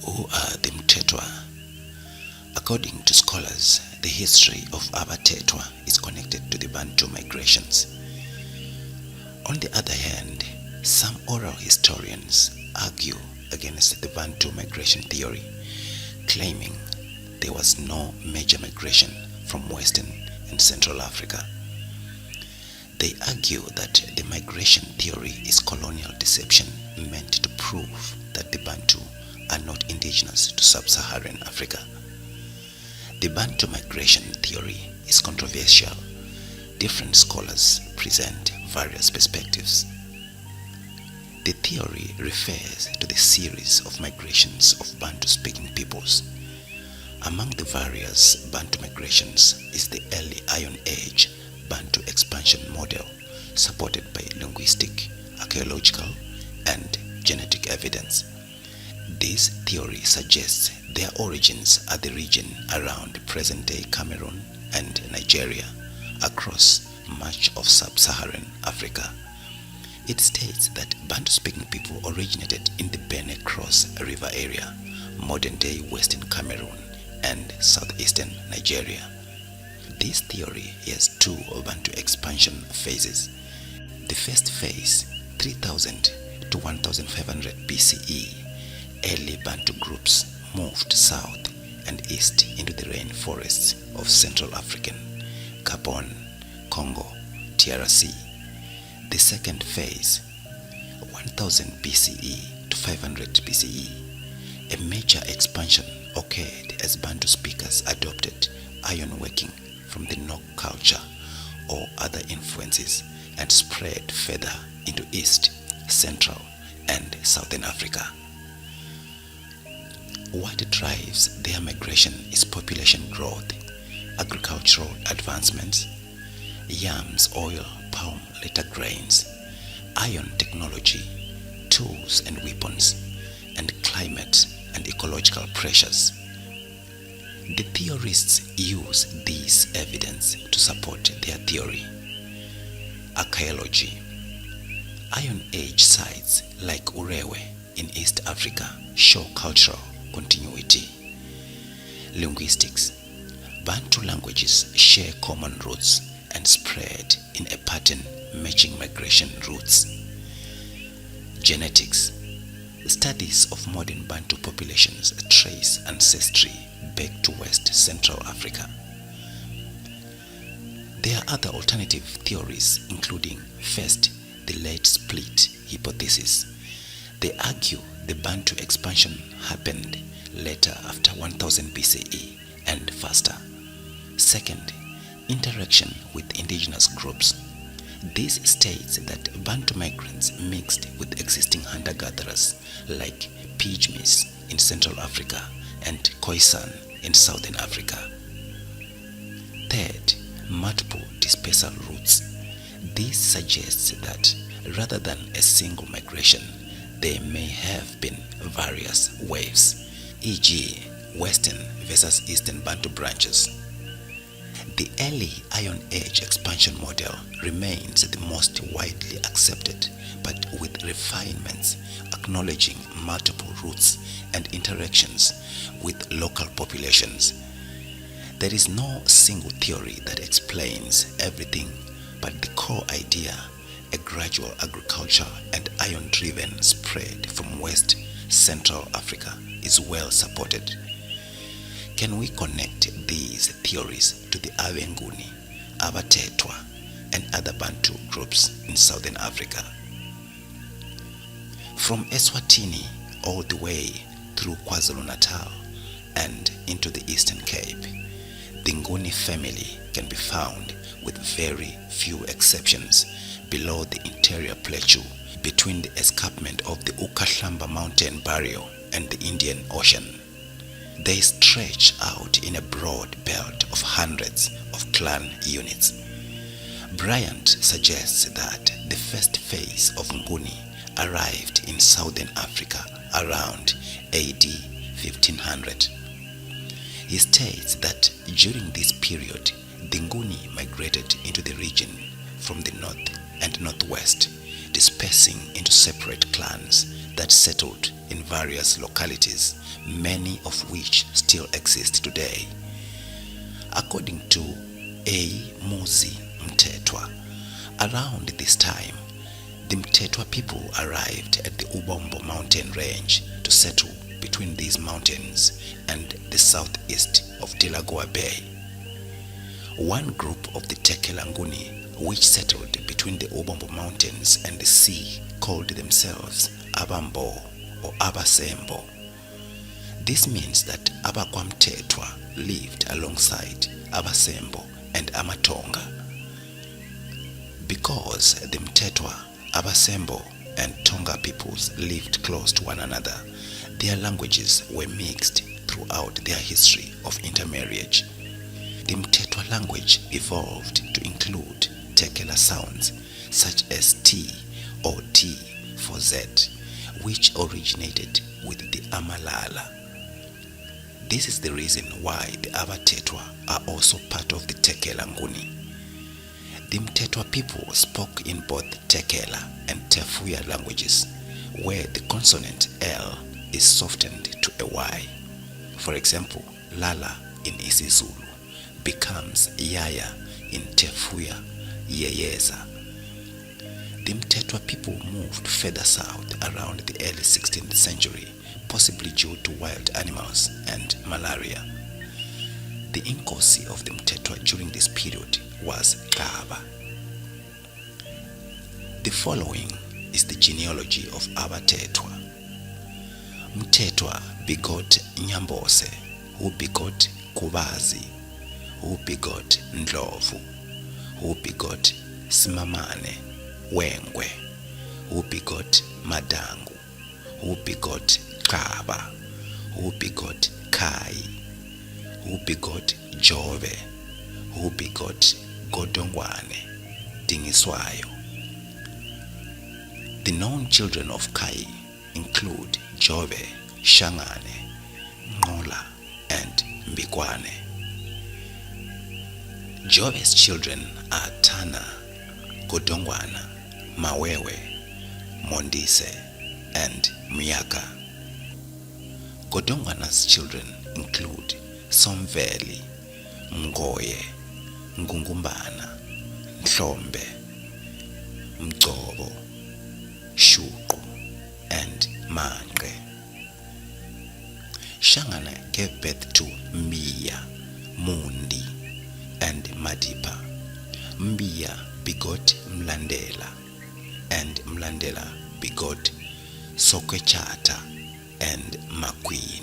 Who are the Mthethwa? According to scholars, the history of Abathethwa is connected to the Bantu migrations. On the other hand, some oral historians argue against the Bantu migration theory, claiming there was no major migration from Western and Central Africa. They argue that the migration theory is colonial deception meant to prove that the Bantu are not indigenous to sub-Saharan Africa. The Bantu migration theory is controversial. Different scholars present various perspectives. The theory refers to the series of migrations of Bantu-speaking peoples. Among the various Bantu migrations is the early Iron Age Bantu expansion model, supported by linguistic, archaeological, and genetic evidence. This theory suggests their origins are the region around present-day Cameroon and Nigeria, across much of sub-Saharan Africa. It states that Bantu-speaking people originated in the Bene Cross River area, modern-day Western Cameroon and southeastern Nigeria. This theory has two Bantu expansion phases. The first phase, 3000 to 1500 BCE, early Bantu groups moved south and east into the rainforests of Central African, Gabon, Congo, DRC. The second phase, 1000 BCE to 500 BCE, a major expansion occurred as Bantu speakers adopted ironworking from the Nok culture or other influences and spread further into East, Central, and Southern Africa. What drives their migration is population growth, agricultural advancements, yams, oil, palm, later grains, iron technology, tools and weapons, and climate and ecological pressures. The theorists use this evidence to support their theory. Archaeology. Iron Age sites like Urewe in East Africa show cultural continuity. Linguistics. Bantu languages share common roots and spread in a pattern matching migration routes. Genetics. Studies of modern Bantu populations trace ancestry back to West Central Africa. There are other alternative theories, including first, the late split hypothesis. They argue the Bantu expansion happened later after 1000 BCE and faster. Second, interaction with indigenous groups. This states that Bantu migrants mixed with existing hunter-gatherers like Pygmies in Central Africa and Khoisan in Southern Africa. Third, multiple dispersal routes. This suggests that rather than a single migration, there may have been various waves, e.g. Western versus Eastern Bantu branches. The early Iron Age expansion model remains the most widely accepted, but with refinements acknowledging multiple routes and interactions with local populations. There is no single theory that explains everything, but the core idea, a gradual agriculture and iron-driven spread from West Central Africa, is well supported. Can we connect these theories to the AbeNguni, Abathethwa, and other Bantu groups in Southern Africa? From Eswatini all the way through KwaZulu-Natal and into the Eastern Cape, the Nguni family can be found with very few exceptions below the interior plateau between the escarpment of the uKhahlamba mountain barrio and the Indian Ocean. They stretch out in a broad belt of hundreds of clan units. Bryant suggests that the first phase of Nguni arrived in southern Africa around AD 1500. He states that during this period, the Nguni migrated into the region from the north and northwest, dispersing into separate clans that settled in various localities, many of which still exist today. According to Muzi Mthethwa, around this time, the Mthethwa people arrived at the uBombo mountain range to settle between these mountains and the southeast of Delagoa Bay. One group of the Nguni, which settled between the uBombo mountains and the sea, called themselves uBombo or Abasembo. This means that Mthethwa lived alongside Abasembo and Amatonga. Because the Mthethwa, Abasembo and Tonga peoples lived close to one another, their languages were mixed throughout their history of intermarriage. The Mthethwa language evolved to include Tekela sounds such as T or T for Z, which originated with the Amalala. This is the reason why the Abathethwa are also part of the Tekela Nguni. The Mthethwa people spoke in both Tekela and Tefuya languages, where the consonant L is softened to a Y. For example, Lala in isiZulu becomes Yaya in Tefuya, Yeyeza. The Mthethwa people moved further south around the early 16th century, possibly due to wild animals and malaria. The inkosi of the Mthethwa during this period was Kaba. The following is the genealogy of Abathethwa. Mthethwa begot Nyambose, who begot Kubazi, who begot Ndlovu, who begot Simamane, Wengwe, who begot Madangu, who begot Kaba, who begot Kai, who begot Jove, who begot Godongwane, Dingiswayo. The known children of Kai include Jove, Shangane, Ngola, and Mbikwane. Jove's children are Tana, Godongwana, Mawewe, Mondise, and Myaka. Godongwana's children include Somveli, Mgoye, Ngumbana, Nhlombe, Mgcobo, Shuqu, and Manqe. Shangana gave birth to Mbiya, Mundi, and Madipa. Mbiya begot Mlandela, and Mlandela begot Sokwechata and Makwi.